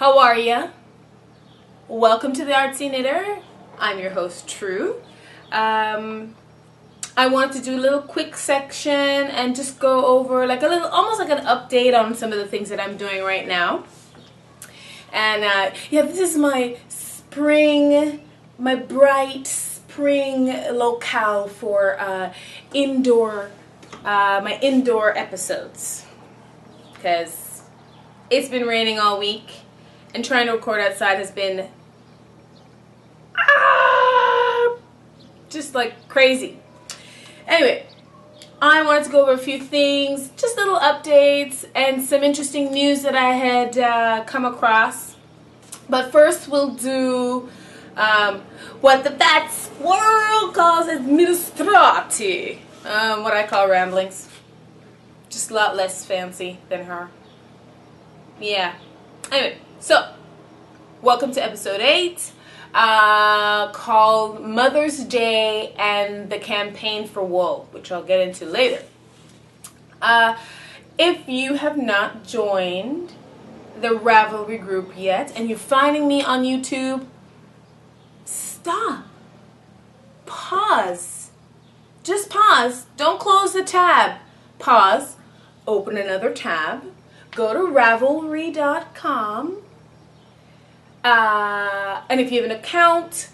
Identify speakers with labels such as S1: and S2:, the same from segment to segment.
S1: How are ya? Welcome to the Artsy Knitter. I'm your host, True. I want to do a little quick section and just go over like a little, almost like an update on some of the things that I'm doing right now. And yeah, this is my spring, my bright spring locale for my indoor episodes, because it's been raining all week and trying to record outside has been just like crazy. Anyway, I wanted to go over a few things, just little updates and some interesting news that I had come across. But first we'll do what the fat squirrel calls administrati. What I call ramblings. Just a lot less fancy than her. Yeah. Anyway, so welcome to episode 8. Called Mother's Day and the Campaign for Wool, which I'll get into later. If you have not joined the Ravelry group yet and you're finding me on YouTube, stop. Pause. Just pause. Don't close the tab. Pause. Open another tab. Go to Ravelry.com. And if you have an account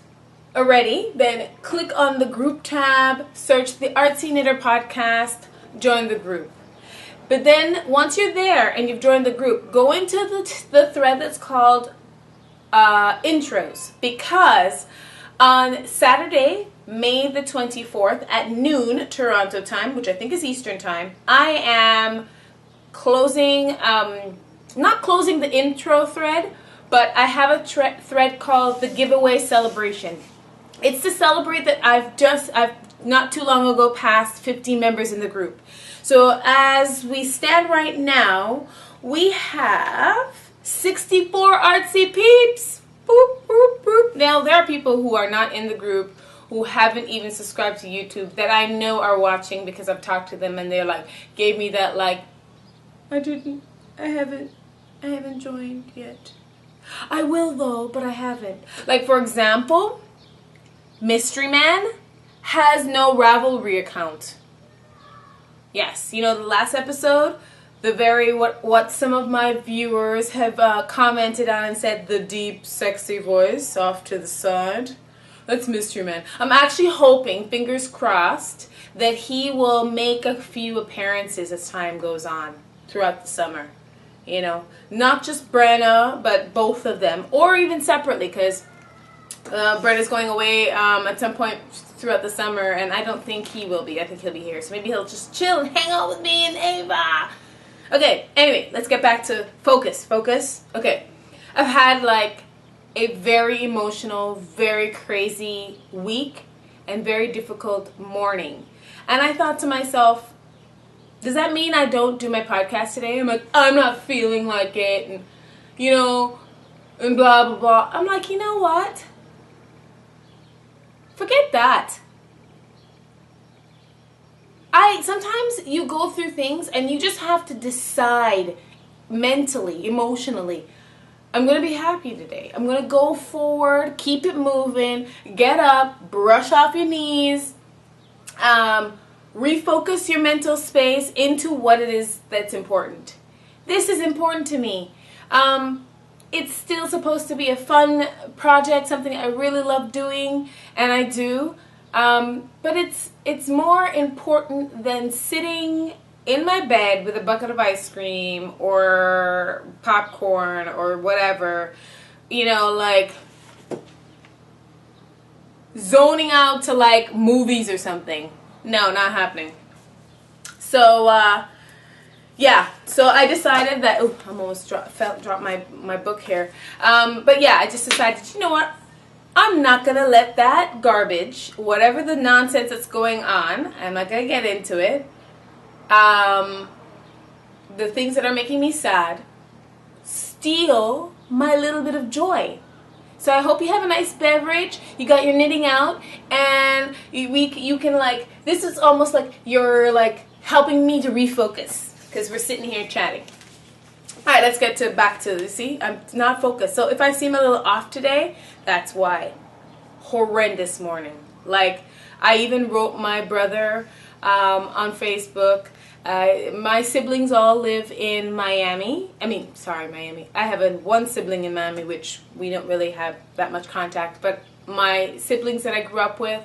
S1: already, then click on the group tab, search the Artsy Knitter podcast, join the group. But then once you're there and you've joined the group, go into the thread that's called intros, because on Saturday, May the 24th at noon Toronto time, which I think is Eastern time, I am closing, not closing the intro thread, but I have a thread called the Giveaway Celebration. It's to celebrate that I've not too long ago passed 50 members in the group. So as we stand right now, we have 64 artsy peeps. Boop, boop, boop. Now, there are people who are not in the group, who haven't even subscribed to YouTube, that I know are watching because I've talked to them and they're like, gave me that like, I haven't joined yet. I will though, but I haven't. Like, for example, Mystery Man has no Ravelry account. Yes, you know, the last episode, the very what some of my viewers have commented on and said, the deep, sexy voice off to the side. That's Mystery Man. I'm actually hoping, fingers crossed, that he will make a few appearances as time goes on throughout the summer. You know, not just Brenna, but both of them, or even separately, because Brenna's going away at some point throughout the summer, and I don't think he will be. I think he'll be here, so maybe he'll just chill and hang out with me and Ava. Okay, anyway, let's get back to focus. Okay, I've had like a very emotional, very crazy week and very difficult morning, and I thought to myself, does that mean I don't do my podcast today? I'm like, I'm not feeling like it, and, you know, and blah, blah, blah. I'm like, you know what? Forget that. Sometimes you go through things and you just have to decide mentally, emotionally, I'm going to be happy today. I'm going to go forward, keep it moving, get up, brush off your knees, refocus your mental space into what it is that's important. This is important to me. It's still supposed to be a fun project, something I really love doing, and I do. But it's more important than sitting in my bed with a bucket of ice cream or popcorn or whatever, you know, like zoning out to like movies or something. No, not happening. So, yeah. So I decided that, oh, I almost dropped my book here. But yeah, I just decided, you know what? I'm not going to let that garbage, whatever the nonsense that's going on, I'm not going to get into it. The things that are making me sad, steal my little bit of joy. So I hope you have a nice beverage, you got your knitting out, and you can like, this is almost like you're like helping me to refocus, because we're sitting here chatting. All right, let's get back to, see, I'm not focused. So if I seem a little off today, that's why. Horrendous morning. Like, I even wrote my brother on Facebook. My siblings all live in Miami. Miami. I have one sibling in Miami, which we don't really have that much contact. But my siblings that I grew up with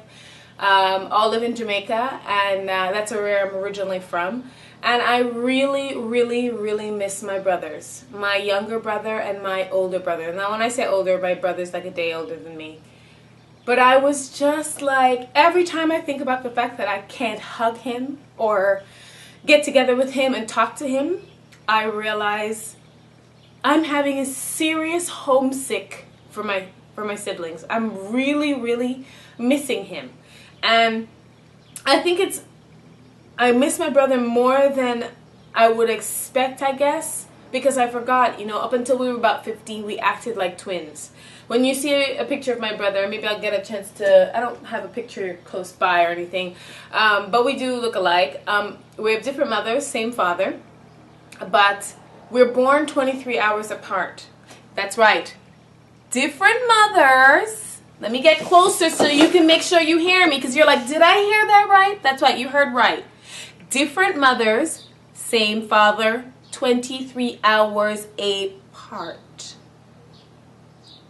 S1: all live in Jamaica, and that's where I'm originally from. And I really, really, really miss my brothers. My younger brother and my older brother. Now, when I say older, my brother's like a day older than me. But I was just like, every time I think about the fact that I can't hug him or get together with him and talk to him, I realize I'm having a serious homesick for my siblings. I'm really, really missing him. And I think I miss my brother more than I would expect, I guess, because I forgot, up until we were about 15, we acted like twins. When you see a picture of my brother, maybe I'll get a chance to, I don't have a picture close by or anything, but we do look alike. We have different mothers, same father, but we're born 23 hours apart. That's right. Different mothers. Let me get closer so you can make sure you hear me, because you're like, did I hear that right? That's right, you heard right. Different mothers, same father, 23 hours apart.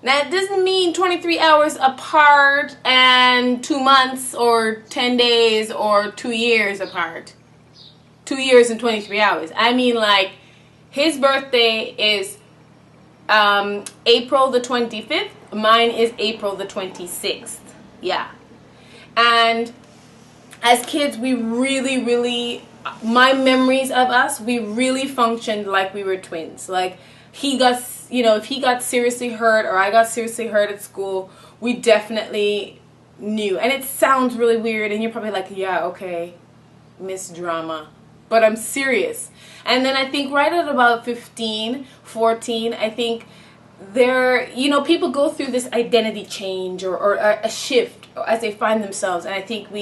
S1: Now, it doesn't mean 23 hours apart and 2 months or 10 days or 2 years apart. 2 years and 23 hours. I mean, like, his birthday is April the 25th. Mine is April the 26th. Yeah. And as kids, we really, really, my memories of us, we really functioned like we were twins. Like, he got, if he got seriously hurt or I got seriously hurt at school, we definitely knew. And it sounds really weird, and you're probably like, yeah, okay, Miss Drama. But I'm serious. And then I think right at about 15, 14, I think people go through this identity change or a shift as they find themselves. And I think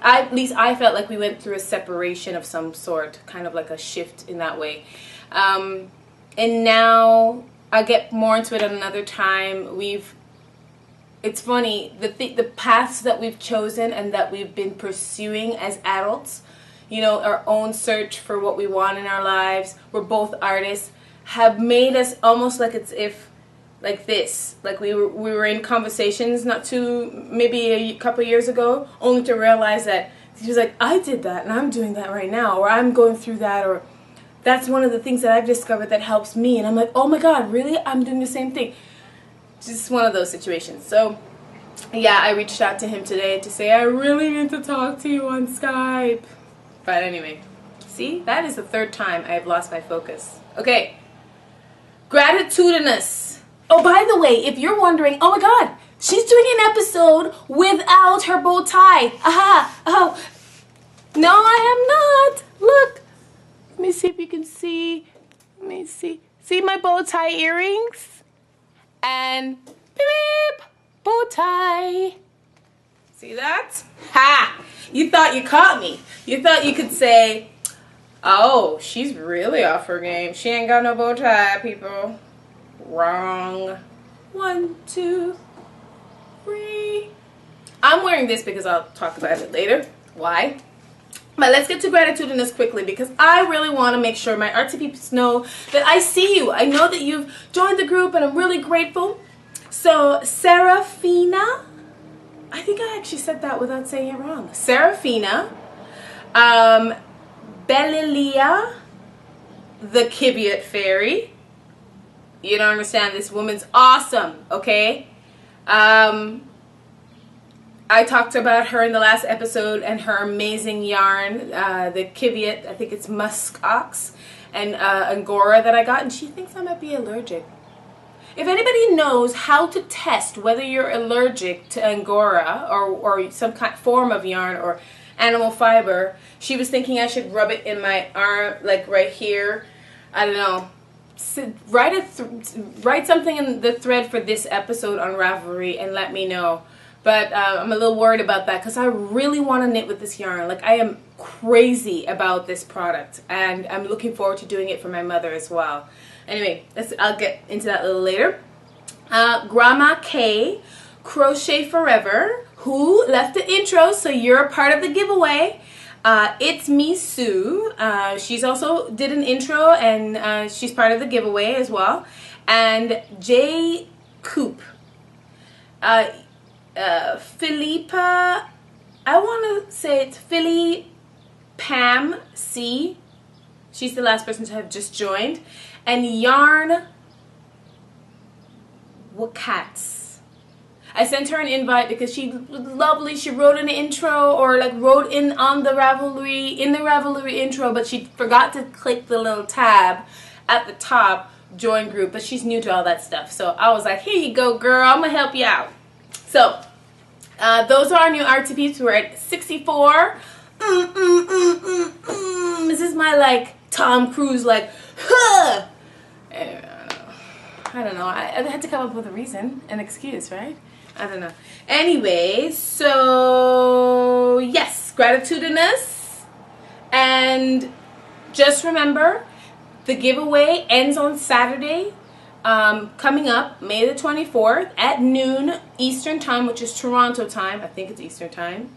S1: at least I felt like we went through a separation of some sort, kind of like a shift in that way. And now I'll get more into it at another time. It's funny, the paths that we've chosen and that we've been pursuing as adults, our own search for what we want in our lives, we're both artists, have made us almost like we were in conversations maybe a couple years ago, only to realize that he was like, I did that and I'm doing that right now, or I'm going through that, or that's one of the things that I've discovered that helps me. And I'm like, oh my God, really? I'm doing the same thing. Just one of those situations. So yeah, I reached out to him today to say, I really need to talk to you on Skype. But anyway, see, that is the third time I have lost my focus. Okay, gratitudinous. Oh, by the way, if you're wondering, oh my God, she's doing an episode without her bow tie. Aha, oh, no, I am not. Look, let me see if you can see. Let me see. See my bow tie earrings? And beep, bow tie. See that? Ha! You thought you caught me. You thought you could say, oh, she's really off her game. She ain't got no bow tie, people. Wrong. 1, 2, 3. I'm wearing this because I'll talk about it later. Why? But let's get to gratitudinous quickly, because I really want to make sure my artsy peeps know that I see you. I know that you've joined the group, and I'm really grateful. So, Serafina, I think I actually said that without saying it wrong. Serafina, Belilia, the Kibiot Fairy. You don't understand, this woman's awesome, okay? I talked about her in the last episode and her amazing yarn, the Kibiot, I think it's musk ox, and Angora that I got, and she thinks I might be allergic. If anybody knows how to test whether you're allergic to Angora or some kind form of yarn or animal fiber, she was thinking I should rub it in my arm, like right here. I don't know. Write something in the thread for this episode on Ravelry and let me know. But I'm a little worried about that because I really want to knit with this yarn. Like, I am crazy about this product, and I'm looking forward to doing it for my mother as well. Anyway, I'll get into that a little later. Grandma K, Crochet Forever, who left the intro, so you're a part of the giveaway. It's Me Sue. She's also did an intro, and she's part of the giveaway as well. And J Coop. Philippa, I want to say it's Philly Pam C. She's the last person to have just joined. And Yarn Wakats. I sent her an invite because she was lovely. She wrote an intro, or like wrote in on the Ravelry, intro, but she forgot to click the little tab at the top, join group, but she's new to all that stuff. So I was like, here you go, girl, I'm gonna help you out. So those are our new Artsy peeps. We're at 64. This is my like Tom Cruise, like, huh. I don't know. I had to come up with a reason, an excuse, right? I don't know. Anyway, so yes, gratitudinous. And just remember, the giveaway ends on Saturday, coming up, May the 24th at noon Eastern time, which is Toronto time. I think it's Eastern time.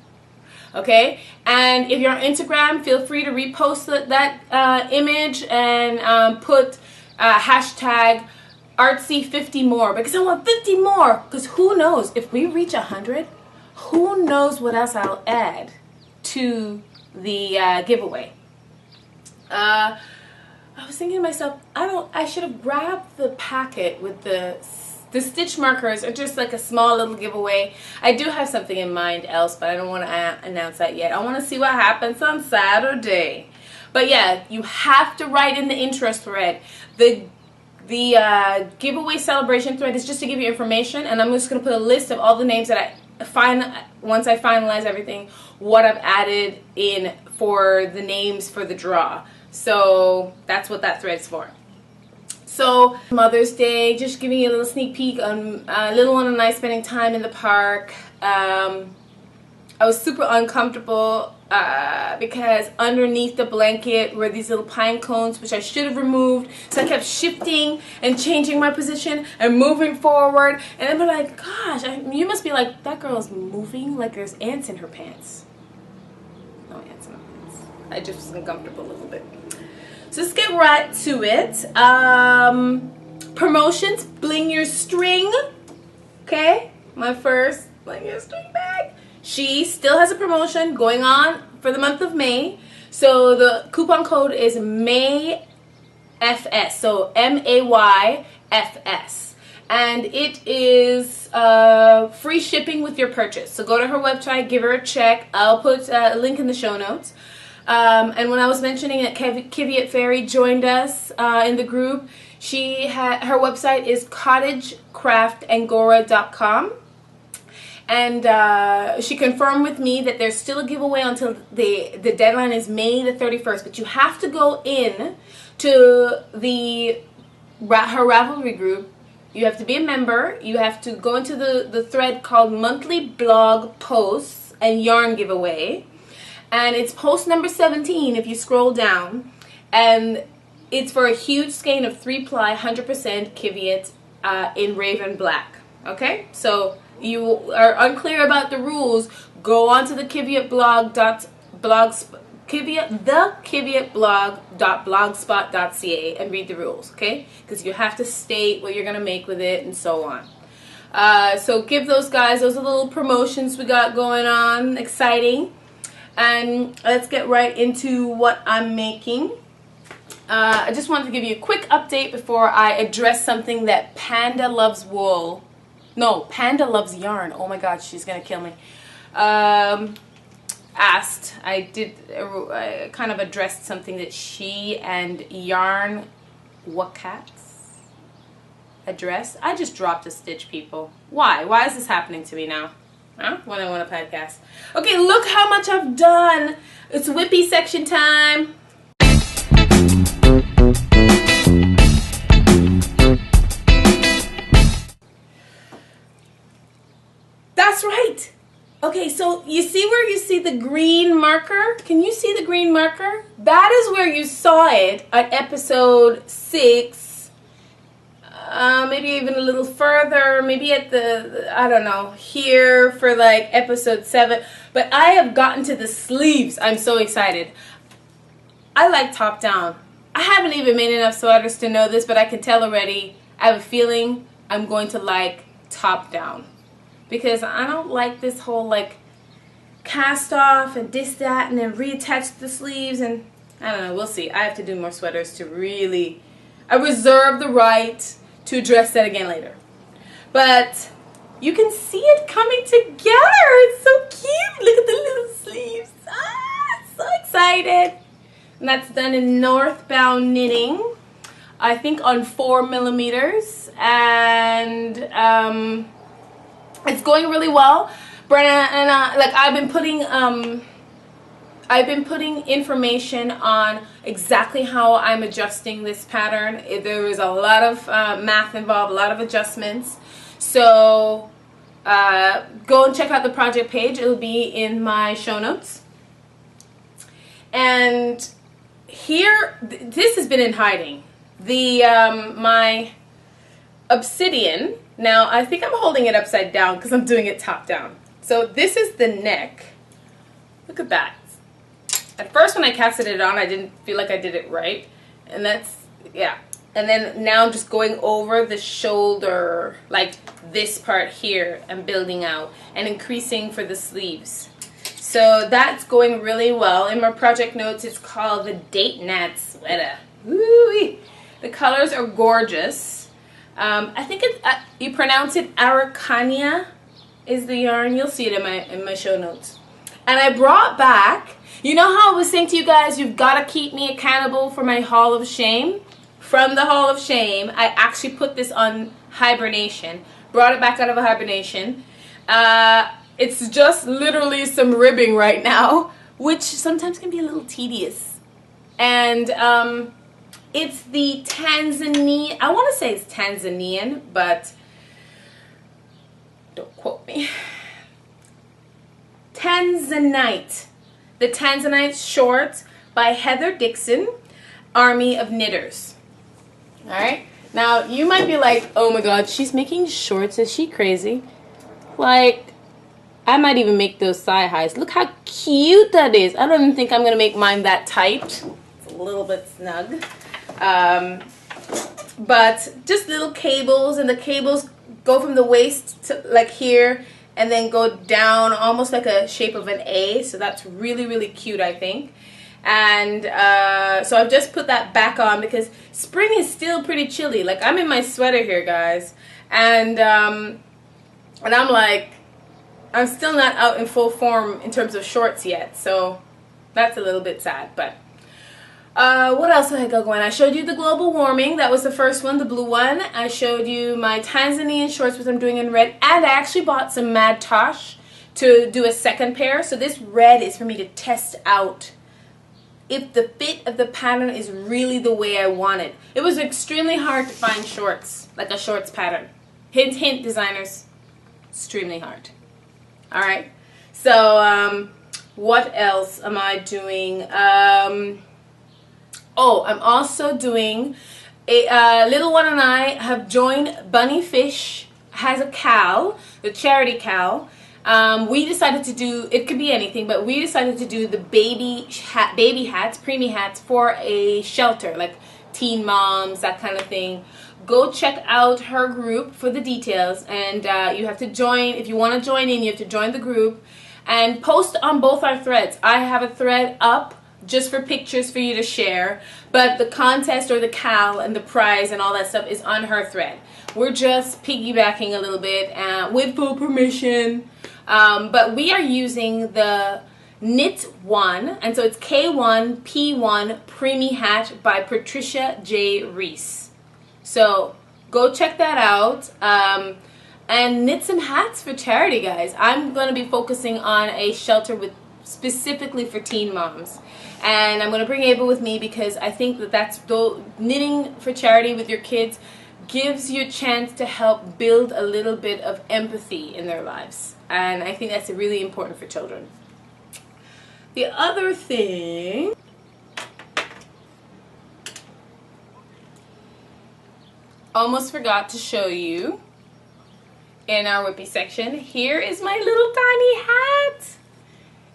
S1: Okay, and if you're on Instagram, feel free to repost that image and put hashtag Artsy50 more, because I want 50 more, because who knows, if we reach 100, who knows what else I'll add to the giveaway. I was thinking to myself, I should have grabbed the packet with the stitch markers, or just like a small little giveaway. I do have something in mind else, but I don't want to announce that yet. I want to see what happens on Saturday. But yeah, you have to write in the interest thread. The giveaway celebration thread is just to give you information, and I'm just going to put a list of all the names that I find once I finalize everything, what I've added in for the names for the draw. So that's what that thread's for. So Mother's Day, just giving you a little sneak peek on little one and I spending time in the park. I was super uncomfortable because underneath the blanket were these little pine cones, which I should have removed. So I kept shifting and changing my position and moving forward. And then I'm like, gosh, you must be like, that girl is moving like there's ants in her pants. No ants in her pants. I just was uncomfortable a little bit. So let's get right to it. Promotions, Bling Your String. Okay, my first Bling Your String bag. She still has a promotion going on for the month of May. So the coupon code is MAYFS, so MAYFS. And it is free shipping with your purchase. So go to her website, give her a check. I'll put a link in the show notes. And when I was mentioning that Kiviat Fairy joined us in the group, her website is cottagecraftangora.com. And she confirmed with me that there's still a giveaway until the deadline is May the 31st. But you have to go in to her Ravelry group. You have to be a member. You have to go into the thread called Monthly Blog Posts and Yarn Giveaway. And it's post number 17 if you scroll down. And it's for a huge skein of 3-ply, 100% Kiviat in Raven Black. Okay? So you are unclear about the rules, go on to the thekiviatblog.blogspot.ca and read the rules, okay? Because you have to state what you're going to make with it and so on. So give those guys, those are little promotions we got going on, exciting. And let's get right into what I'm making. I just wanted to give you a quick update before I address something that Panda Loves Wool. No, Panda Loves Yarn. Oh my God, she's gonna kill me. Asked. I kind of addressed something that she and Yarn Wakats addressed. I just dropped a stitch, people. Why? Why is this happening to me now? Huh? When I want a podcast. Okay, look how much I've done. It's whippy section time. That's right. Okay, so you see where you see the green marker? Can you see the green marker? That is where you saw it at episode 6 maybe even a little further, maybe at I don't know, here for like episode 7. But I have gotten to the sleeves. I'm so excited. I like top down. I haven't even made enough sweaters to know this, but I can tell already. I have a feeling I'm going to like top down, because I don't like this whole like cast off and this, that, and then reattach the sleeves, and I don't know, we'll see. I have to do more sweaters to really, I reserve the right to address that again later. But you can see it coming together. It's so cute. Look at the little sleeves. Ah, so excited. And that's done in northbound knitting, I think on 4 millimeters, and it's going really well. Brenna and like I've been putting information on exactly how I'm adjusting this pattern. There is a lot of math involved, a lot of adjustments. So go and check out the project page. It'll be in my show notes. And here, this has been in hiding. My obsidian, now I think I'm holding it upside down because I'm doing it top down. So this is the neck. Look at that. At first when I casted it on, I didn't feel like I did it right. And that's, yeah. And then now I'm just going over the shoulder, like this part here, and building out and increasing for the sleeves. So that's going really well. In my project notes, it's called the Date Nat Sweater. Woo-wee. The colors are gorgeous. I think you pronounce it Araucania is the yarn. You'll see it in my show notes. And I brought back, you know how I was saying to you guys, you've got to keep me accountable for my Hall of Shame? From the Hall of Shame, I actually put this on hibernation. Brought it back out of a hibernation. It's just literally some ribbing right now, which sometimes can be a little tedious. And it's the Tanzanian, I want to say it's Tanzanian, but don't quote me. Tanzanite. The Tanzanite shorts by Heather Dixon, Army of Knitters. Alright? Now, you might be like, oh my god, she's making shorts. Is she crazy? Like, I might even make those thigh highs. Look how cute that is. I don't even think I'm going to make mine that tight. It's a little bit snug. But just little cables, and the cables go from the waist to like here, and then go down almost like a shape of an A. So that's really, really cute, I think. And so I've just put that back on because spring is still pretty chilly. Like, I'm in my sweater here, guys. And I'm like, I'm still not out in full form in terms of shorts yet. So that's a little bit sad. But what else did I go going? I showed you the global warming. That was the first one, the blue one. I showed you my Tanzanian shorts, which I'm doing in red. And I actually bought some Mad Tosh to do a second pair. So this red is for me to test out if the fit of the pattern is really the way I want it. It was extremely hard to find shorts, like a shorts pattern. Hint, hint, designers. Extremely hard. Alright. So, what else am I doing? Oh, I'm also doing Little One and I have joined Bunny Fish Has a Cow, the charity cow. We decided to do, it could be anything, but we decided to do the baby hats, preemie hats for a shelter, like teen moms, that kind of thing. Go check out her group for the details, and you have to join. If you want to join in, you have to join the group and post on both our threads. I have a thread up just for pictures for you to share, but the contest or the cal and the prize and all that stuff is on her thread. We're just piggybacking a little bit with full permission, but we are using the Knit One, and so it's K1 P1 Preemie Hat by Patricia J. Reese. So go check that out and knit some hats for charity, guys. I'm going to be focusing on a shelter with specifically for teen moms, and I'm going to bring Ava with me because I think that that's knitting for charity with your kids gives you a chance to help build a little bit of empathy in their lives, and I think that's really important for children. The other thing, almost forgot to show you in our whippy section. Here is my little tiny hat.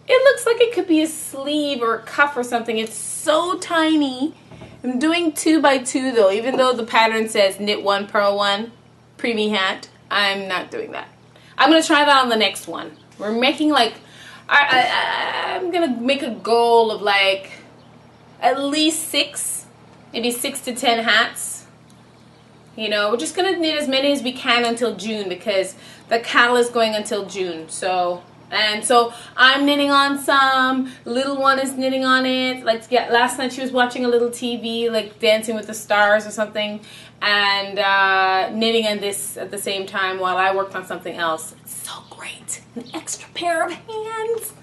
S1: It looks like it could be a sleeve or a cuff or something. It's so tiny. I'm doing 2x2 though, even though the pattern says knit 1, purl 1, preemie hat. I'm not doing that. I'm going to try that on the next one. We're making like, I'm going to make a goal of like at least 6, maybe 6 to 10 hats. You know, we're just going to knit as many as we can until June because the cattle is going until June. So I'm knitting on some, little one is knitting on it. Like last night she was watching a little TV, like Dancing with the Stars or something, and knitting on this at the same time while I worked on something else. It's so great. An extra pair of hands.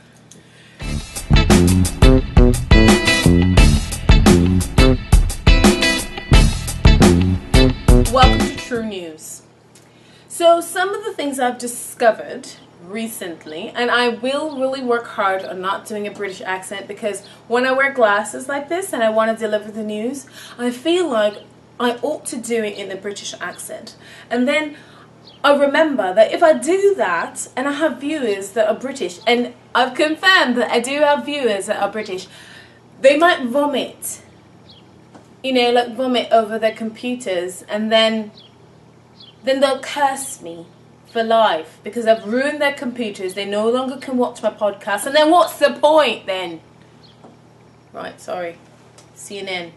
S1: Welcome to True News. So some of the things I've discovered recently, and I will really work hard on not doing a British accent, because when I wear glasses like this and I want to deliver the news, I feel like I ought to do it in a British accent. And then I remember that if I do that and I have viewers that are British, and I've confirmed that I do have viewers that are British, they might vomit, you know, like vomit over their computers, and then they'll curse me for life because I've ruined their computers. They no longer can watch my podcast, and then what's the point then? Right, sorry. CNN.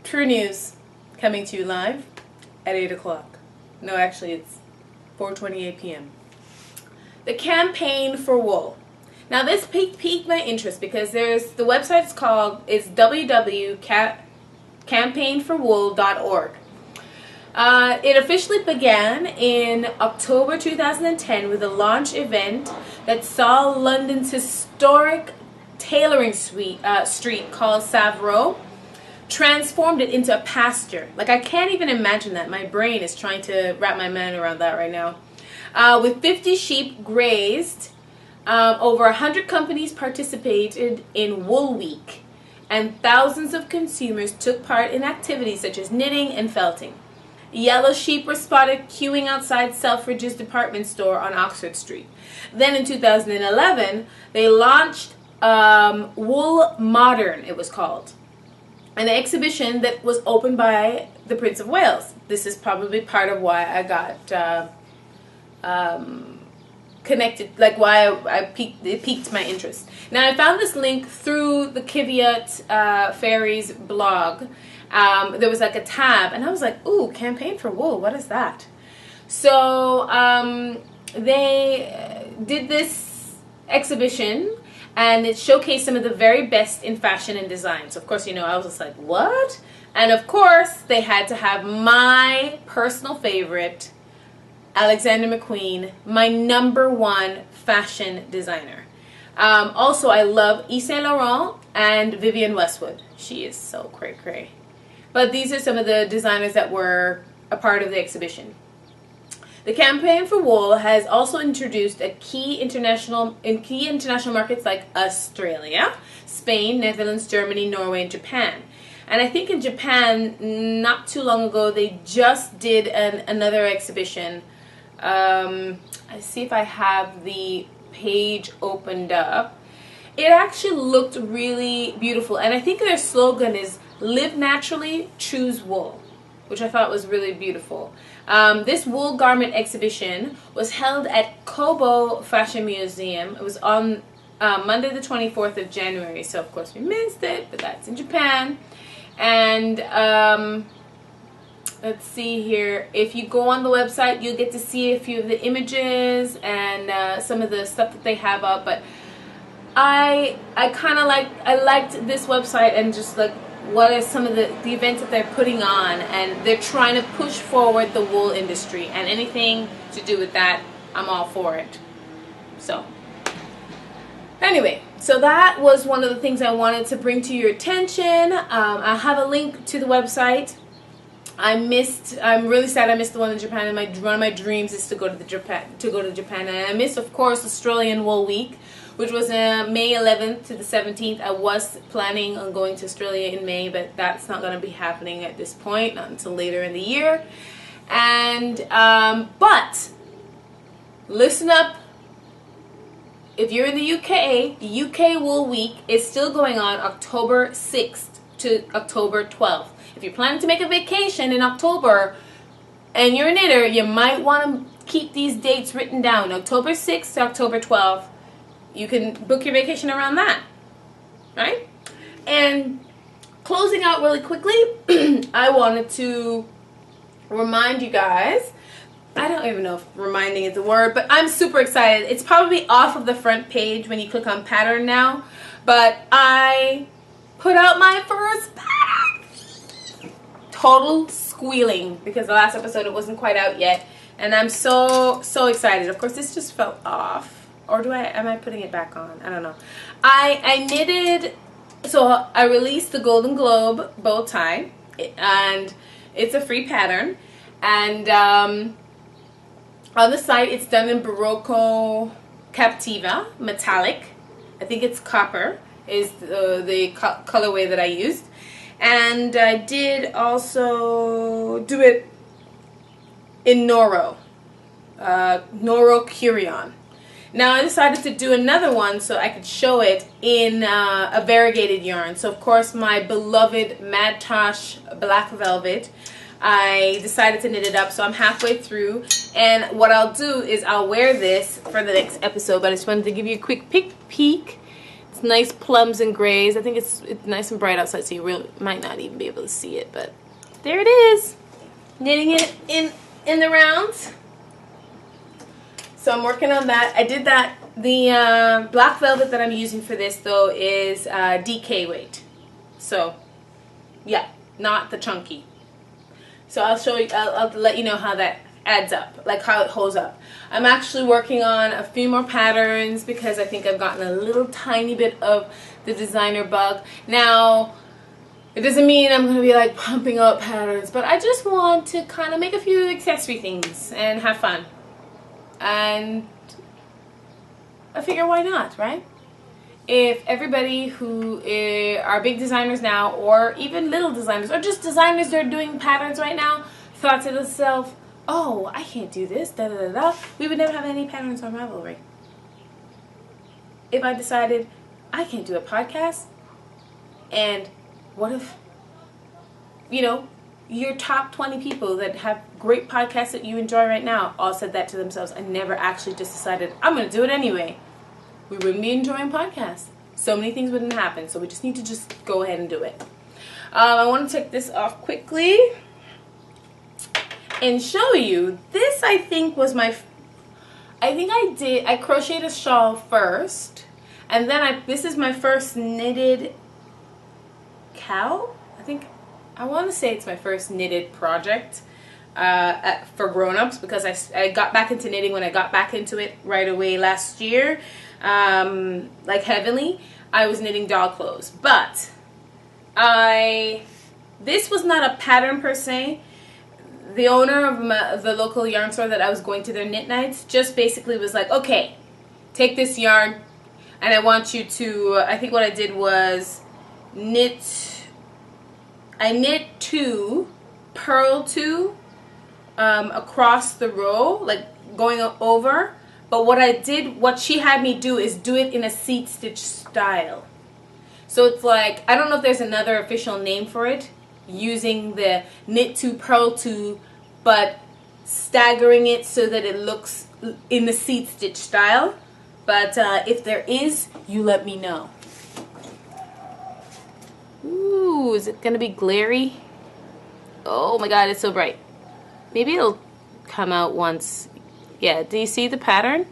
S1: True News coming to you live at 8 o'clock. No, actually it's 4:28 p.m. The campaign for wool. Now this piqued my interest because the website is www.campaignforwool.org. It officially began in October 2010 with a launch event that saw London's historic tailoring street called Savile Row transformed it into a pasture. Like, I can't even imagine that. My brain is trying to wrap my mind around that right now. With 50 sheep grazed, over 100 companies participated in Wool Week, and thousands of consumers took part in activities such as knitting and felting. Yellow sheep were spotted queuing outside Selfridge's department store on Oxford Street. Then in 2011, they launched Wool Modern, it was called, an exhibition that was opened by the Prince of Wales. This is probably part of why I got connected, like why it piqued my interest. Now I found this link through the Kiviot Fairies blog. There was like a tab, and I was like, ooh, campaign for wool, what is that? So they did this exhibition, and it showcased some of the very best in fashion and design. So of course, you know, I was just like, what? And of course, they had to have my personal favorite, Alexander McQueen, my #1 fashion designer. Also, I love Yves Saint Laurent and Vivienne Westwood. She is so cray-cray. But these are some of the designers that were a part of the exhibition. The campaign for wool has also introduced in key international markets like Australia, Spain, Netherlands, Germany, Norway, and Japan. And I think in Japan, not too long ago, they just did another exhibition. I see if I have the page opened up. It actually looked really beautiful, and I think their slogan is "Live naturally, choose wool," which I thought was really beautiful. This wool garment exhibition was held at Kobo Fashion Museum. It was on Monday the 24th of January, so of course we missed it, but that's in Japan. And let's see here. If you go on the website, you'll get to see a few of the images and some of the stuff that they have up. But I liked this website, and just like what are some of the events that they're putting on, and they're trying to push forward the wool industry, and anything to do with that, I'm all for it. So anyway, so that was one of the things I wanted to bring to your attention. I have a link to the website. I'm really sad I missed the one in Japan, and one of my dreams is to go to Japan, and I missed, of course, Australian Wool Week, which was May 11th to the 17th. I was planning on going to Australia in May, but that's not going to be happening at this point, not until later in the year. And but listen up. If you're in the UK Wool Week is still going on October 6th to October 12th. If you're planning to make a vacation in October and you're a knitter, you might want to keep these dates written down. October 6th to October 12th. You can book your vacation around that. Right? And closing out really quickly, I wanted to remind you guys, I don't even know if reminding is the word, but I'm super excited. It's probably off of the front page when you click on pattern now, but I put out my first pattern. Total squealing because the last episode it wasn't quite out yet, and I'm so excited. Of course, this just fell off, or am I putting it back on? I don't know. I knitted, so I released the Golden Globe bow tie, and it's a free pattern, and on the site, it's done in Barocco Captiva metallic. I think it's copper is the colorway that I used. And I did also do it in Noro Curion. Now I decided to do another one so I could show it in a variegated yarn. So of course my beloved Mad Tosh Black Velvet, I decided to knit it up, so I'm halfway through, and what I'll do is I'll wear this for the next episode, but I just wanted to give you a quick peek. It's nice plums and grays. I think it's nice and bright outside, so you might not even be able to see it, but there it is. Knitting it in the rounds. So I'm working on that. I did that. The black velvet that I'm using for this, though, is DK weight. So, yeah, not the chunky. So I'll show you, I'll let you know how that adds up, like how it holds up. I'm actually working on a few more patterns because I think I've gotten a little tiny bit of the designer bug. Now, it doesn't mean I'm going to be like pumping out patterns, but I just want to kind of make a few accessory things and have fun. And I figure why not, right? If everybody who are big designers now, or even little designers, or just designers that are doing patterns right now, thought to themselves, oh, I can't do this, da da da da, we would never have any patterns on Ravelry. If I decided I can't do a podcast, and what if, you know, your top 20 people that have great podcasts that you enjoy right now all said that to themselves and never actually just decided, I'm going to do it anyway. We wouldn't be enjoying podcasts. So many things wouldn't happen. So we just need to just go ahead and do it. I want to take this off quickly and show you. This, I think, was my... I crocheted a shawl first. And then this is my first knitted cowl. I want to say it's my first knitted project for grown-ups, because I got back into knitting when I got back into it right away last year. Like heavily, I was knitting doll clothes, but this was not a pattern per se. The owner of the local yarn store that I was going to their knit nights just basically was like, okay, take this yarn and I want you to, I think what I did was I knit 2, purl 2 across the row, like going over. But what she had me do is do it in a seat stitch style. So it's like, I don't know if there's another official name for it, using the knit 2, purl 2, but staggering it so that it looks in the seat stitch style. But if there is, you let me know. Ooh, is it going to be glary? Oh my god, it's so bright. Maybe it'll come out once. Yeah, do you see the pattern?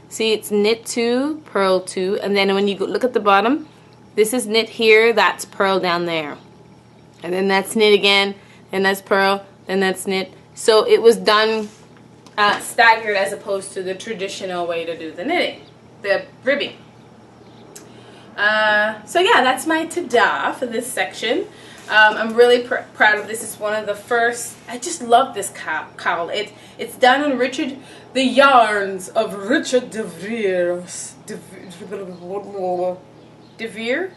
S1: See, it's knit 2, purl 2, and then when you look at the bottom, this is knit here, that's purl down there. And then that's knit again, and that's purl, then that's knit. So it was done staggered as opposed to the traditional way to do the knitting, the ribbing. So yeah, that's my ta-da for this section. I'm really proud of this. It's one of the first. I just love this cowl. It's done on the yarns of Richard de Vries. Devere?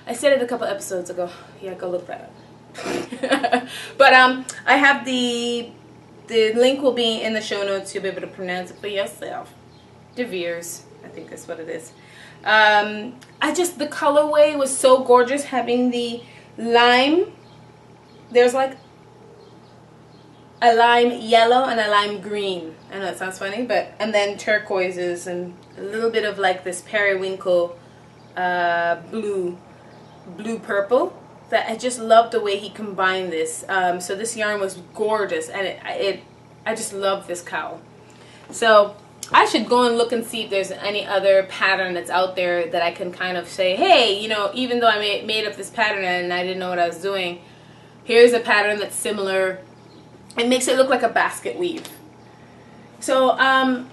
S1: I said it a couple episodes ago. Yeah, go look that up. But I have the link will be in the show notes. You'll be able to pronounce it for yourself. Devere's, I think that's what it is. The colorway was so gorgeous, having the lime. There's like a lime yellow and a lime green. I know it sounds funny, but and then turquoises and a little bit of like this periwinkle blue purple. That I just love the way he combined this. So this yarn was gorgeous, and I just love this cowl. So I should go and look and see if there's any other pattern that's out there that I can kind of say, hey, you know, even though I made up this pattern and I didn't know what I was doing, here's a pattern that's similar. It makes it look like a basket weave. So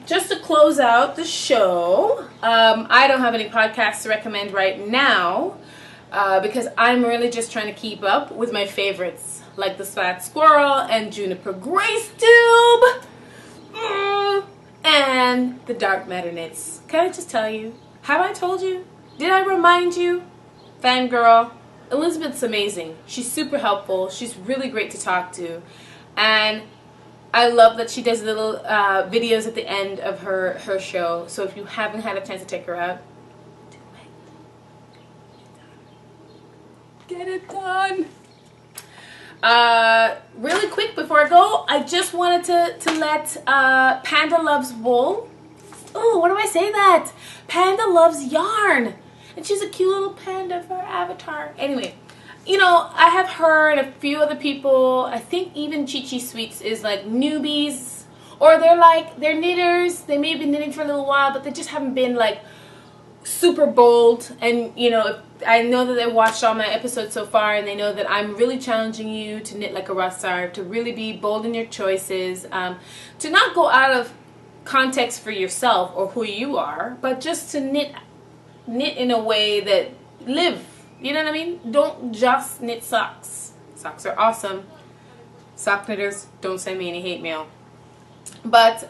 S1: just to close out the show, I don't have any podcasts to recommend right now because I'm really just trying to keep up with my favorites like the Fat Squirrel and Juniper Grace Tube and the Dark Matter Knits. Can I just tell you? Have I told you? Did I remind you? Fangirl. Elizabeth's amazing. She's super helpful. She's really great to talk to. And I love that she does little videos at the end of her show. So if you haven't had a chance to check her out, do it. Get it done. Really quick before I go, I just wanted to let Panda Loves Wool. Oh, what do I say that? Panda loves yarn. And she's a cute little panda for her avatar. Anyway. You know, I have her and a few other people, I think even Chi Chi Sweets is like newbies, or they're knitters. They may have been knitting for a little while, but they just haven't been like super bold. And you know, I know that they watched all my episodes so far, and they know that I'm really challenging you to knit like a Rossard, to really be bold in your choices, to not go out of context for yourself or who you are, but just to knit in a way that live. You know what I mean? Don't just knit socks. Socks are awesome. Sock knitters, don't send me any hate mail. But,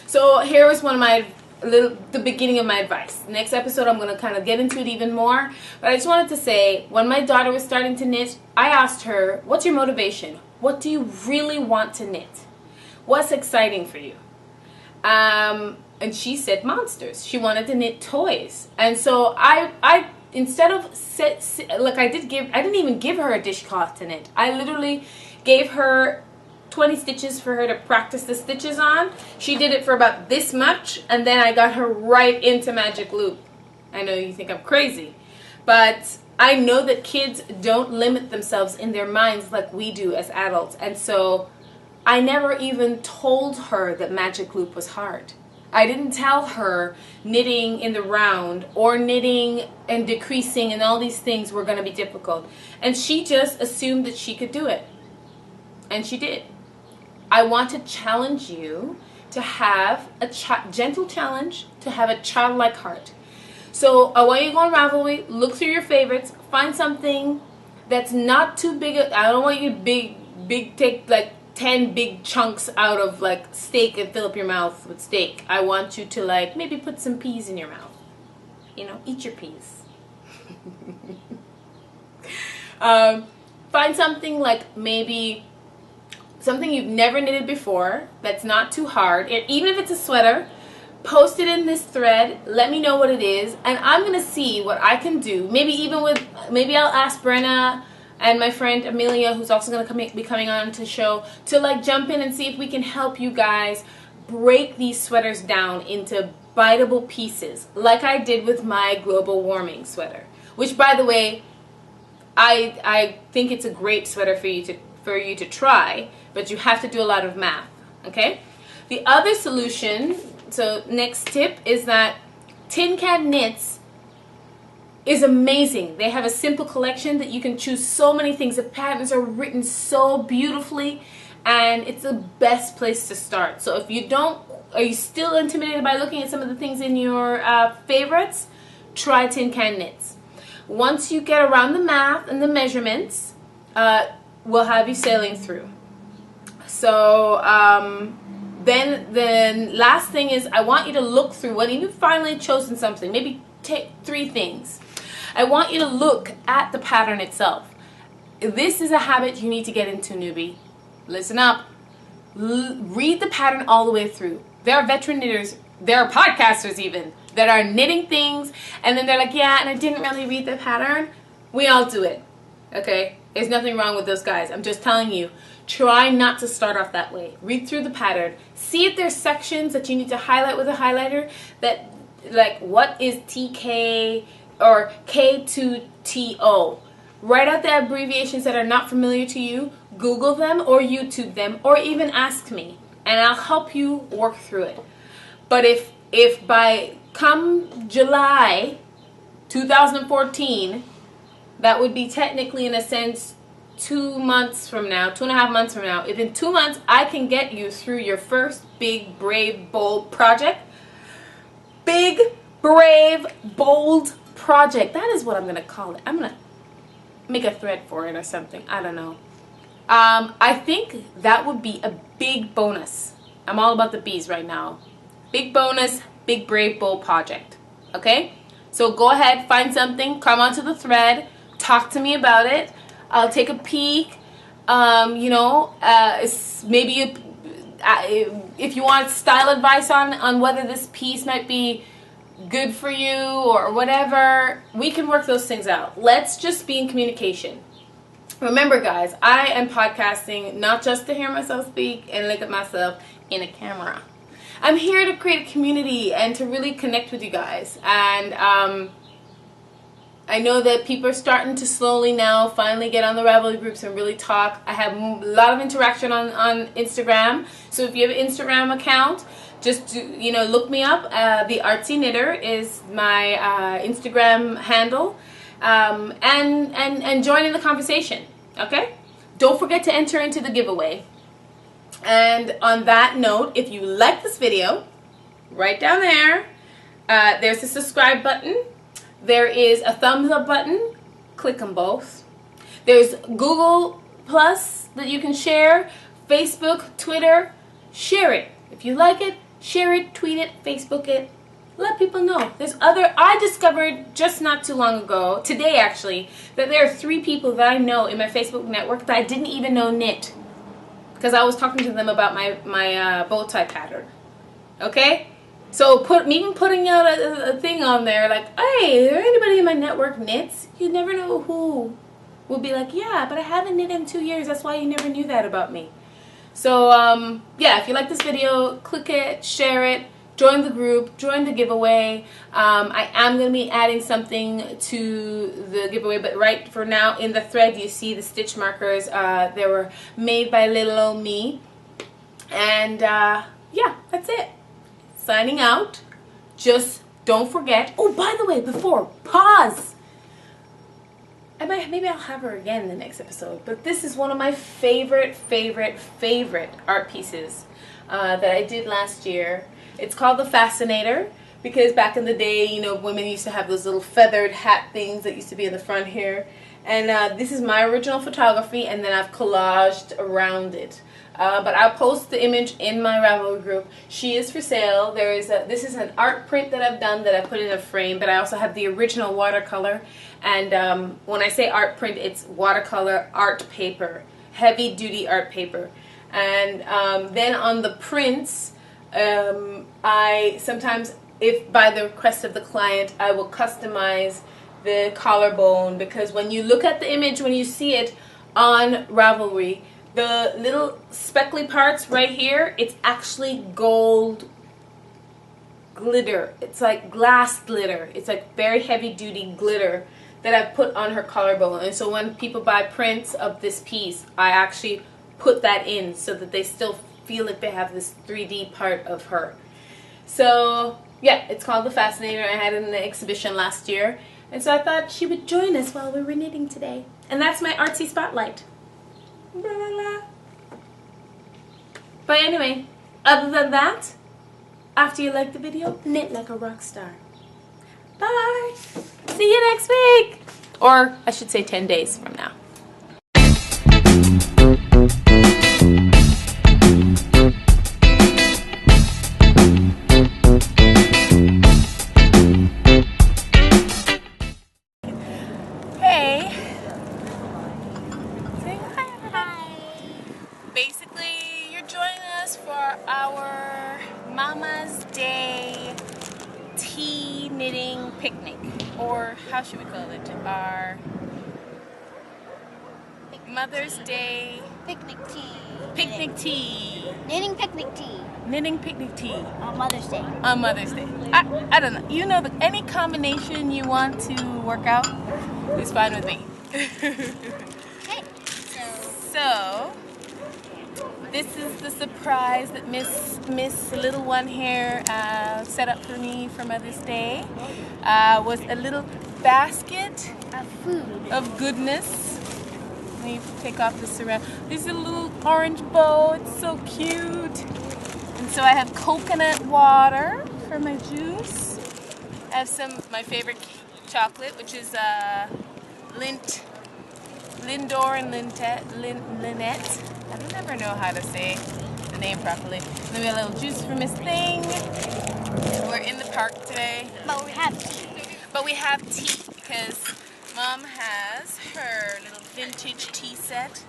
S1: so here is one of my, the beginning of my advice. Next episode I'm going to kind of get into it even more. But I just wanted to say, when my daughter was starting to knit, I asked her, what's your motivation? What do you really want to knit? What's exciting for you? And she said monsters. She wanted to knit toys. And so I instead of I didn't even give her a dishcloth to knit. I literally gave her 20 stitches for her to practice the stitches on. She did it for about this much, and then I got her right into Magic Loop. I know you think I'm crazy, but I know that kids don't limit themselves in their minds like we do as adults, and so I never even told her that Magic Loop was hard. I didn't tell her knitting in the round or knitting and decreasing and all these things were going to be difficult. And she just assumed that she could do it. And she did. I want to challenge you to have a gentle challenge, to have a childlike heart. So I want you to go on Ravelry, look through your favorites, find something that's not too big. I don't want you to take like 10 big chunks out of like steak and fill up your mouth with steak. I want you to like maybe put some peas in your mouth. You know, eat your peas. Find something like maybe something you've never knitted before that's not too hard. Even if it's a sweater, post it in this thread. Let me know what it is, and I'm gonna see what I can do. Maybe I'll ask Brenna and my friend Amelia, who's also going to be coming on to the show, to like jump in and see if we can help you guys break these sweaters down into biteable pieces, like I did with my global warming sweater. Which, by the way, I think it's a great sweater for you to try, but you have to do a lot of math. Okay. The other solution, so next tip, is that Tin Can Knits is amazing. They have a simple collection that you can choose so many things. The patterns are written so beautifully, and it's the best place to start. So if you are you still intimidated by looking at some of the things in your favorites, try Tin Can Knits. Once you get around the math and the measurements, we'll have you sailing through. So Then the last thing is I want you to look through when you've finally chosen something. Maybe take 3 things. I want you to look at the pattern itself. This is a habit you need to get into, newbie. Listen up. Read the pattern all the way through. There are veteran knitters, there are podcasters even, that are knitting things, and then they're like, yeah, and I didn't really read the pattern. We all do it, okay? There's nothing wrong with those guys. I'm just telling you, try not to start off that way. Read through the pattern. See if there's sections that you need to highlight with a highlighter, that, like, what is TK or K2TO? Write out the abbreviations that are not familiar to you, Google them or YouTube them, or even ask me, and I'll help you work through it. But if by come July 2014, that would be technically, in a sense, 2 months from now, 2.5 months from now, if in 2 months I can get you through your first big, brave, bold project, big, brave, bold project, that is what I'm going to call it. I'm going to make a thread for it or something. I don't know. I think that would be a big bonus. I'm all about the bees right now. Big bonus, big, brave, bold project. Okay? So go ahead, find something, come onto the thread, talk to me about it. I'll take a peek. You know, maybe if you want style advice on whether this piece might be good for you or whatever, we can work those things out. Let's just be in communication. Remember, guys, I am podcasting not just to hear myself speak and look at myself in a camera. I'm here to create a community and to really connect with you guys. And I know that people are starting to slowly now finally get on the Ravelry groups and really talk. I have a lot of interaction on Instagram. So if you have an Instagram account, just look me up. The Artsy Knitter is my Instagram handle, and join in the conversation. Okay? Don't forget to enter into the giveaway. And on that note, if you like this video, right down there, there's a subscribe button. There is a thumbs up button. Click on both. There's Google Plus that you can share, Facebook, Twitter. Share it. If you like it, share it, tweet it, Facebook it. Let people know. I discovered just not too long ago, today actually, that there are 3 people that I know in my Facebook network that I didn't even know knit. Because I was talking to them about my bow tie pattern. Okay? So even putting out a thing on there like, hey, is there anybody in my network knits? You never know who will be like, yeah, but I haven't knit in 2 years. That's why you never knew that about me. So, yeah, if you like this video, click it, share it, join the group, join the giveaway. I am going to be adding something to the giveaway, but right for now in the thread you see the stitch markers. They were made by little old me. And, yeah, that's it. Signing out. Just don't forget. Oh, by the way, pause. Maybe I'll have her again in the next episode. But this is one of my favorite art pieces that I did last year. It's called the Fascinator, because back in the day, women used to have those little feathered hat things that used to be in the front here. And this is my original photography, and then I've collaged around it. But I'll post the image in my Ravelry group. She is for sale. This is an art print that I've done that I put in a frame, but I also have the original watercolor. And when I say art print, it's watercolor art paper, heavy duty art paper. And then on the prints, I sometimes, if by the request of the client, I will customize the collarbone, because when you look at the image, when you see it on Ravelry, the little speckly parts right here, it's actually gold glitter. It's like glass glitter. It's like very heavy duty glitter that I've put on her collarbone. And so when people buy prints of this piece, I actually put that in so that they still feel like they have this 3D part of her. So yeah, it's called the Fascinator. I had it in the exhibition last year, and so I thought she would join us while we were knitting today. And that's my artsy spotlight. Blah, blah, blah. But anyway, other than that, after you like the video, knit like a rock star. Bye! See you next week! Or I should say 10 days from now. picnic, or how should we call it? Our Mother's Day
S2: Picnic tea.
S1: picnic tea.
S2: Knitting picnic tea.
S1: Knitting picnic tea.
S2: On Mother's Day.
S1: On Mother's Day. I don't know. You know, any combination you want to work out is fine with me.
S2: Okay.
S1: So, this is the surprise that Miss Little One here set up for me for Mother's Day. Was a little basket
S2: Of food.
S1: of goodness. Let me take off the surround. This is a little orange bowl. It's so cute. And so I have coconut water for my juice. I have some of my favorite chocolate, which is Lindor and Lynette. I don't ever know how to say the name properly. And then we have a little juice for Miss Thing. We're in the park today.
S2: But we have tea.
S1: But we have tea because Mom has her little vintage tea set.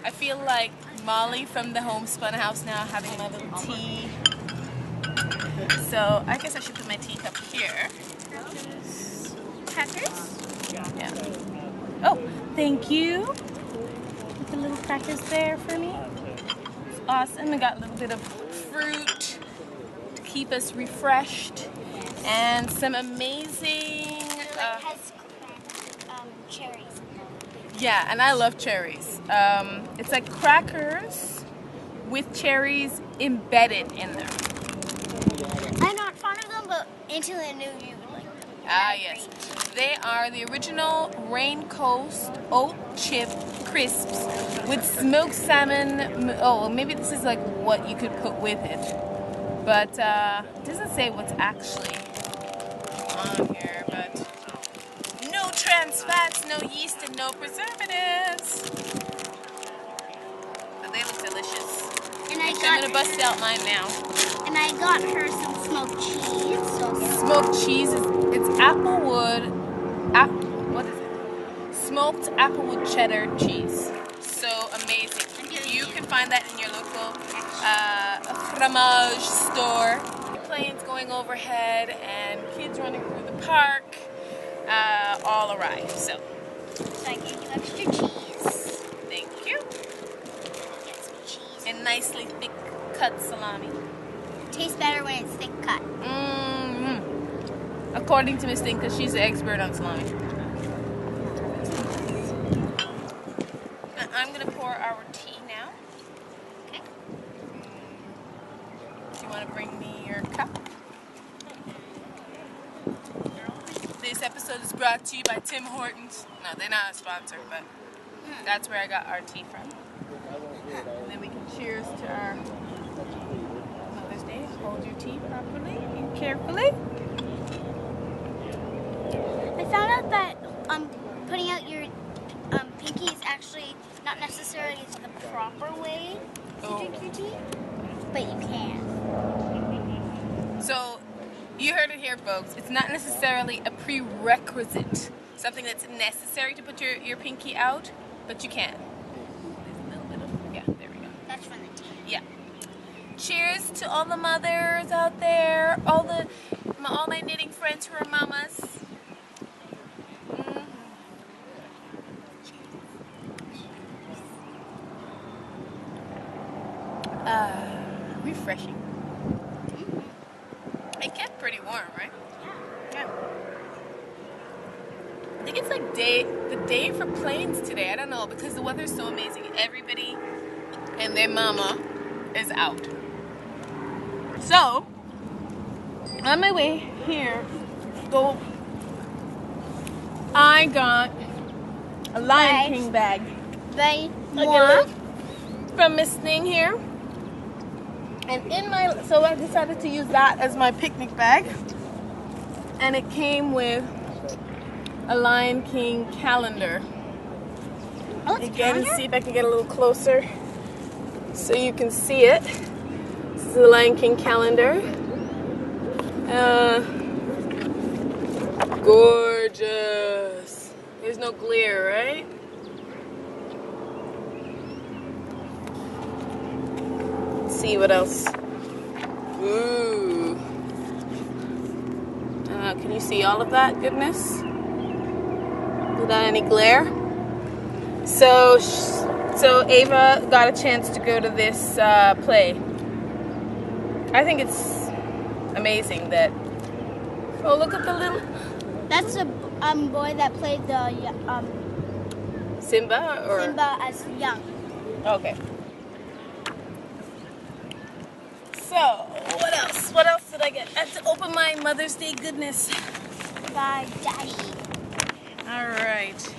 S1: I feel like Molly from the Homespun House now having my little tea. So I guess I should put my teacup here.
S2: Crackers.
S1: Yeah. Oh, thank you. Put the little crackers there for me. It's awesome. We got a little bit of fruit to keep us refreshed. And some amazing...
S2: It has cherries.
S1: Yeah, and I love cherries. It's like crackers with cherries embedded in them.
S2: I'm not fond of them, but until I knew you would like them.
S1: Ah, yes. They are the original Rain Coast oat chip crisps with smoked salmon. Oh, maybe this is like what you could put with it. But it doesn't say what's actually on here, but no trans fats, no yeast, and no preservatives. But they look delicious.
S2: And
S1: I'm gonna bust out mine now.
S2: And I got her some smoked cheese.
S1: Smoked cheese it's applewood. What is it? Smoked applewood cheddar cheese. So amazing. You can find that in your local fromage store. Planes going overhead and kids running through the park. All arrived. So
S2: I gave you extra cheese.
S1: thank you.
S2: Get some cheese.
S1: And nicely thick cut salami.
S2: Tastes better when it's thick cut.
S1: According to Miss Thing, because she's the expert on salami. I'm gonna pour our tea now.
S2: Okay.
S1: Do you want to bring me your cup? This episode is brought to you by Tim Hortons. No, they're not a sponsor, but that's where I got our tea from. And then we can cheers to our Mother's Day. Hold your tea properly and carefully.
S2: I found out that putting out your pinky is actually not necessarily the proper way to drink your tea, but you can.
S1: So, you heard it here, folks. It's not necessarily a prerequisite, something that's necessary to put your pinky out, but you can. There's a little bit of, yeah, there we go.
S2: That's from the tea.
S1: Yeah. Cheers to all the mothers out there, all my knitting friends who are mamas. Refreshing. It kept pretty warm, right? Yeah. I think it's like the day for planes today. I don't know, because the weather's so amazing. Everybody and their mama is out. So, on my way here, I got a Lion King bag. From Miss Thing here. And so I decided to use that as my picnic bag. And it came with a Lion King calendar.
S2: Oh, it's
S1: Again, see if I can get a little closer so you can see it. This is the Lion King calendar. Gorgeous. There's no glare, right? Let's see what else. Ooh. know, can you see all of that goodness without any glare? So Ava got a chance to go to this play. I think it's amazing that. Oh, look at the little.
S2: That's a boy that played the
S1: Simba or
S2: Simba as young.
S1: Okay. So what else? What else did I get? I have to open my Mother's Day goodness.
S2: By Daddy.
S1: All right.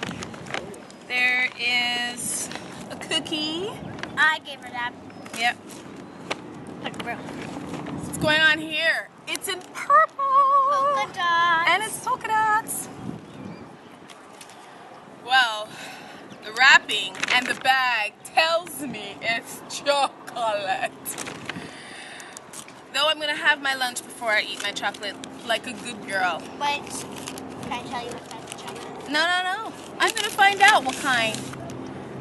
S1: There is a cookie.
S2: I gave her that.
S1: Yep. What's going on here? It's in purple.
S2: Polka dots.
S1: And it's polka dots. Well, the wrapping and the bag tells me it's chocolate. Though I'm gonna have my lunch before I eat my chocolate like a good girl.
S2: But can I tell you what kind of chocolate?
S1: No. I'm gonna find out what kind.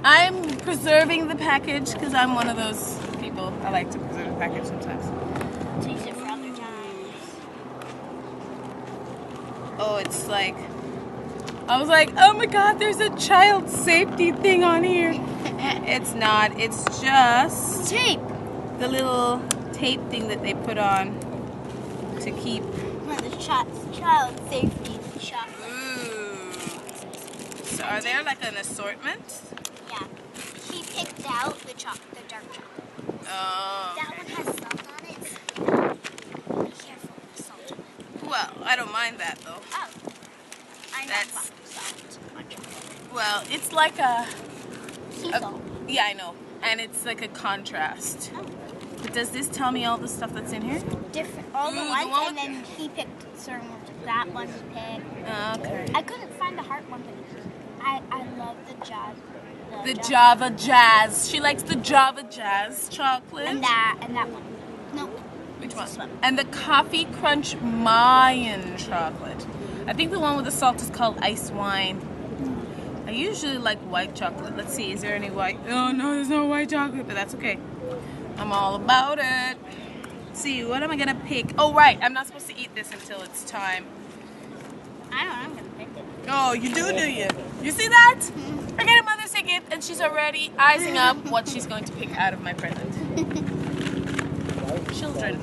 S1: I'm preserving the package because I'm one of those people. I like to preserve the package sometimes.
S2: To use it for other times.
S1: Oh, it's like, I was like, oh my God, there's a child safety thing on here. It's not, it's just
S2: Tape.
S1: the little tape thing that they put on to keep.
S2: One of the child safety chocolates.
S1: Ooh. So are there like an assortment?
S2: Yeah. He picked out the dark chocolate.
S1: Oh.
S2: That one
S1: Okay.
S2: has salt on it. Be careful with the salt.
S1: Well, I don't mind that though.
S2: Oh. I know
S1: That's-
S2: salt on chocolate.
S1: Well, it's like a
S2: Sea salt.
S1: yeah, I know. And it's like a contrast.
S2: Oh.
S1: But does this tell me all the stuff that's in here?
S2: Different. All the
S1: Ooh, the
S2: ones,
S1: one
S2: and then he picked certain ones. That one he picked.
S1: Okay.
S2: I couldn't find the heart one, but I love the jazz.
S1: The Java Jazz. She likes the Java Jazz chocolate.
S2: And that one. No.
S1: Which
S2: This
S1: one? And the Coffee Crunch Mayan chocolate. I think the one with the salt is called Ice Wine. I usually like white chocolate. Let's see, is there any white? Oh no, there's no white chocolate, but that's okay. I'm all about it. Let's see, what am I gonna pick? Oh right, I'm not supposed to eat this until it's time.
S2: I don't know. I'm gonna pick it.
S1: Oh, you do you? You see that? I get a Mother's Day gift and she's already eyeing up what she's going to pick out of my present. Children.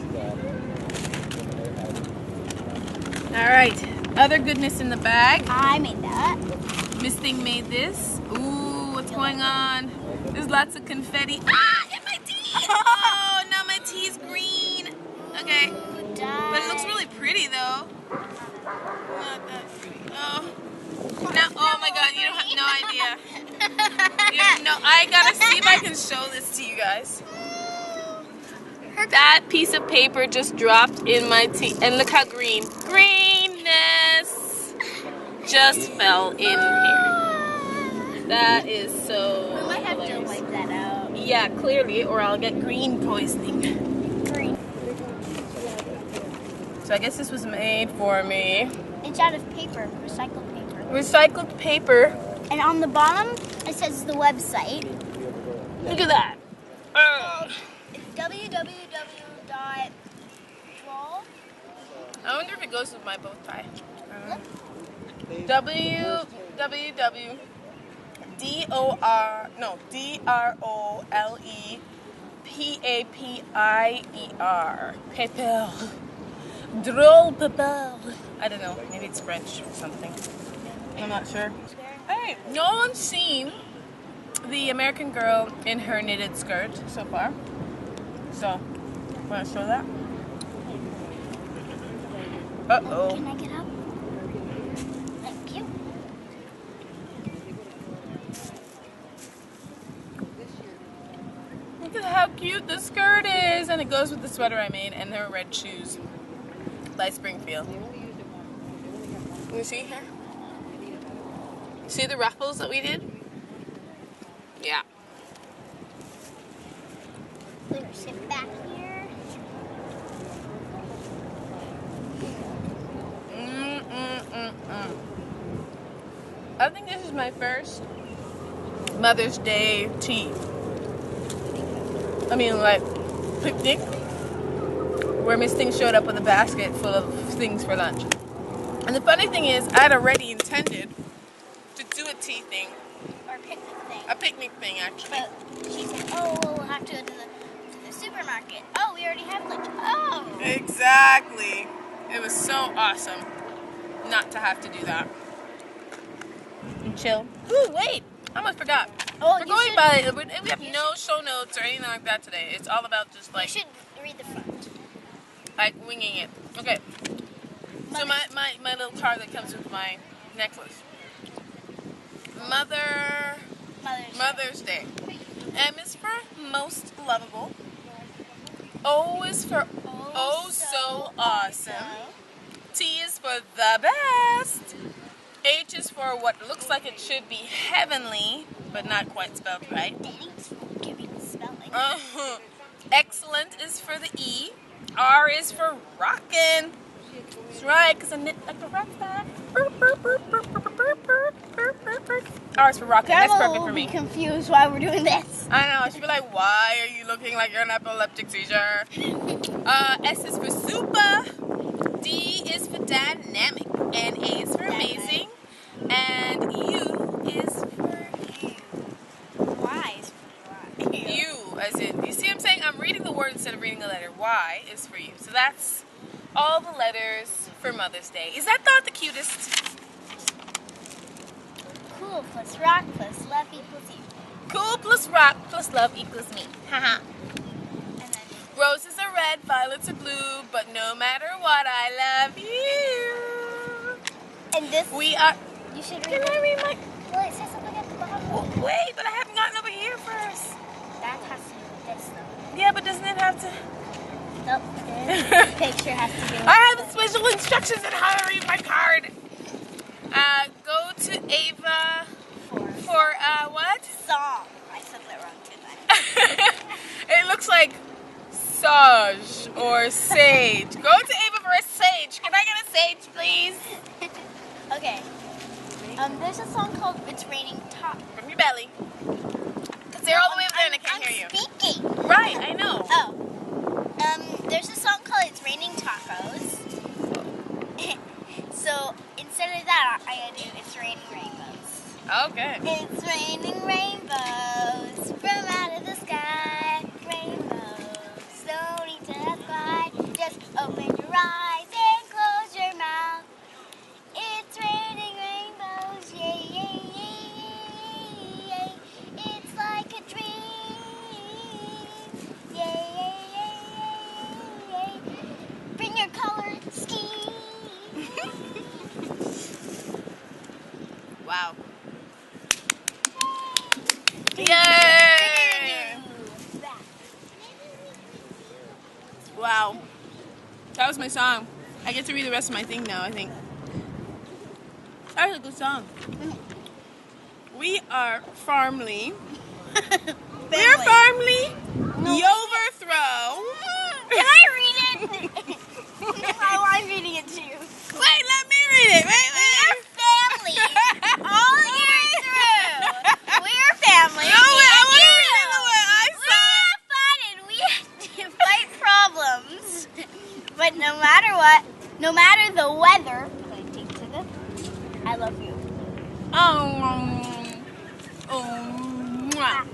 S1: Alright, other goodness in the bag.
S2: I made that.
S1: Miss Thing made this. Ooh, what's going on? There's lots of confetti. Ah, in my tea! Oh, now my tea is green. Okay. But it looks really pretty though. Not that pretty. Oh. Now, oh my God, you don't have no idea. You have no, I gotta see if I can show this to you guys. That piece of paper just dropped in my tea. And look how green. Greenness just fell in here. That is so
S2: We might have to
S1: hilarious.
S2: wipe that out.
S1: Yeah, clearly, or I'll get green poisoning.
S2: Green.
S1: So I guess this was made for me.
S2: It's out of paper, recycled paper.
S1: Recycled paper.
S2: And on the bottom, it says the website.
S1: Look at that.
S2: www.draw.
S1: I wonder if it goes with my bow tie.
S2: Look.
S1: DROLEPAPIER. Paper. Drôle paper. I don't know. Maybe it's French or something. I'm not sure. Hey, no one's seen the American girl in her knitted skirt so far. So, want to show that? Uh-oh.
S2: Can I get up? Thank you.
S1: Look at how cute the skirt is. And it goes with the sweater I made and her red shoes by Springfield. Can you see here? See the ruffles that we did? Yeah.
S2: We're gonna sit back here.
S1: I think this is my first Mother's Day tea. I mean, like, picnic, where Miss Thing showed up with a basket full of things for lunch. And the funny thing is, I'd already intended to do a tea thing.
S2: Or a picnic thing.
S1: A picnic thing, actually.
S2: But she said, oh, we'll have to go to the supermarket. Oh, we already have lunch. Oh!
S1: Exactly. It was so awesome not to have to do that. And chill. Ooh, wait! I almost forgot.
S2: Oh,
S1: We're going by, we have no show notes or anything like that today. It's all about just like...
S2: You should read the front.
S1: Like winging it. Okay. So my little card that comes with my necklace. Mother's Day. M is for most lovable. O is for oh so awesome. T is for the best. H is for what looks like it should be heavenly, but not quite spelled right.
S2: Thanks for giving the spelling.
S1: Excellent is for the E. R is for rockin'. That's right, because I knit like a rock star. R is for rockin'. That's perfect for me.
S2: Grandma will be confused why we're doing this.
S1: I know. She'll be like, why are you looking like you're an epileptic seizure? S is for super. D is for dynamic. And A is for amazing. And U is for you.
S2: Y is for you.
S1: You, as in, you see what I'm saying? I'm reading the word instead of reading the letter. Y is for you. So that's all the letters for Mother's Day. Is that not the cutest?
S2: Cool plus rock plus love equals you.
S1: Cool plus rock plus love equals me. Haha.
S2: And then
S1: Roses are red, violets are blue, but no matter what, I love you.
S2: and this
S1: We are...
S2: you should
S1: Can
S2: read
S1: I
S2: it.
S1: read my...
S2: Well, it says something at the bottom.
S1: Wait, but I haven't gotten over here first.
S2: That has to do with this though.
S1: Yeah, but doesn't it have to...
S2: Nope. This picture has to do with
S1: I have special instructions on how to read my card. Go to Ava for what?
S2: song. I said that wrong, didn't I?
S1: It looks like sage or sage. Go to Ava for a sage. Can I get a sage, please?
S2: Okay. There's a song called It's Raining Top.
S1: From your belly. Because they're all the way over there and I can't hear you.
S2: I'm speaking.
S1: Right, I know.
S2: Oh. There's a song called It's Raining Tacos. So instead of that, I gotta do It's Raining Rainbows.
S1: Okay.
S2: It's raining rainbows from out of the sky. Rainbows don't need to ask why. Just open your eyes and close your mouth. It's raining rainbows, yay, yay, yay, yay. It's like a dream. Yay, yay, yay, yay, yay. Bring your color scheme.
S1: Wow. Yay! Wow. That was my song. I get to read the rest of my thing now, I think. That was a good song. We are Farmly. We're Farmly. Yoverthrow.
S2: Can I read it? I'm reading it too.
S1: Wait, let me read it. Wait.
S2: We're family. All year through. We're family.
S1: No, wait, I want to read it the way I said.
S2: We're fun and we have to fight problems. But no matter what, no matter the weather, I love you.
S1: Mwah.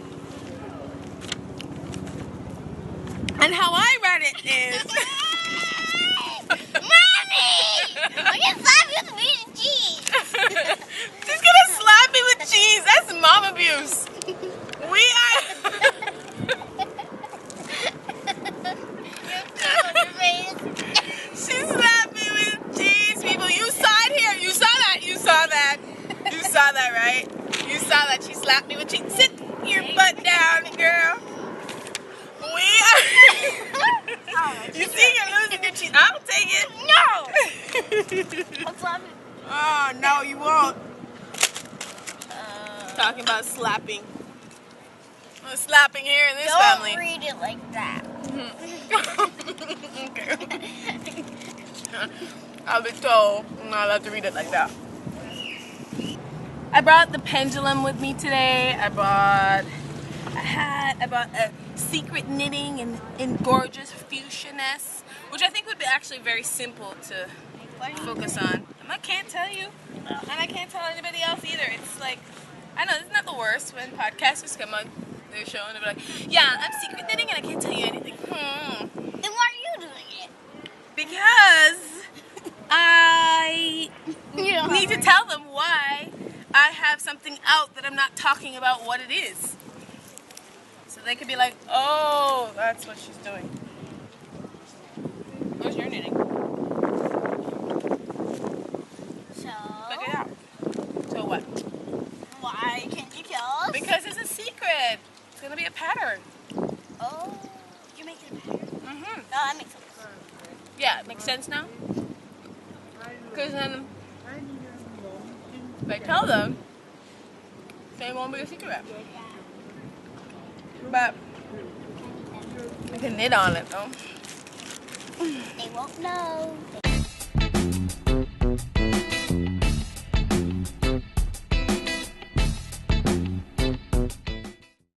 S1: And how I read it is...
S2: Mommy! I'm gonna slap you with meat and cheese.
S1: She's gonna slap me with cheese. That's mom abuse. We are... She slapped me with cheese, people. You saw it here. You saw that. You saw that. You saw that, right? You saw that. She slapped me with cheese. Sit your butt down, girl. We are... You see, you're losing your cheese. I'll take it.
S2: No! I'll slap it.
S1: Oh, no, you won't. Talking about slapping. Slapping here in this family.
S2: Don't read it like that.
S1: Okay. I'll be told I'm not allowed to read it like that. I brought the pendulum with me today. I brought a hat. I brought a secret knitting in gorgeous fuchsia-ness, which I think would be actually very simple to focus on. I can't tell you, and I can't tell anybody else either. It's like, I know, it's not the worst when podcasters come on their show and they're like, yeah, I'm secret knitting and I can't tell you anything.
S2: Then why are you doing it?
S1: Because I need to tell them why I have something out that I'm not talking about what it is. So they could be like, oh, that's what she's doing. Where's your knitting?
S2: So?
S1: Look it out. So what?
S2: Why can't you tell us?
S1: Because it's a secret. It's going to be a pattern.
S2: Oh, you make it a pattern?
S1: Mm-hmm.
S2: Oh, that makes sense.
S1: Yeah, it makes sense now? Because then if I tell them, they won't be a secret. But we can knit on it though.
S2: They won't know.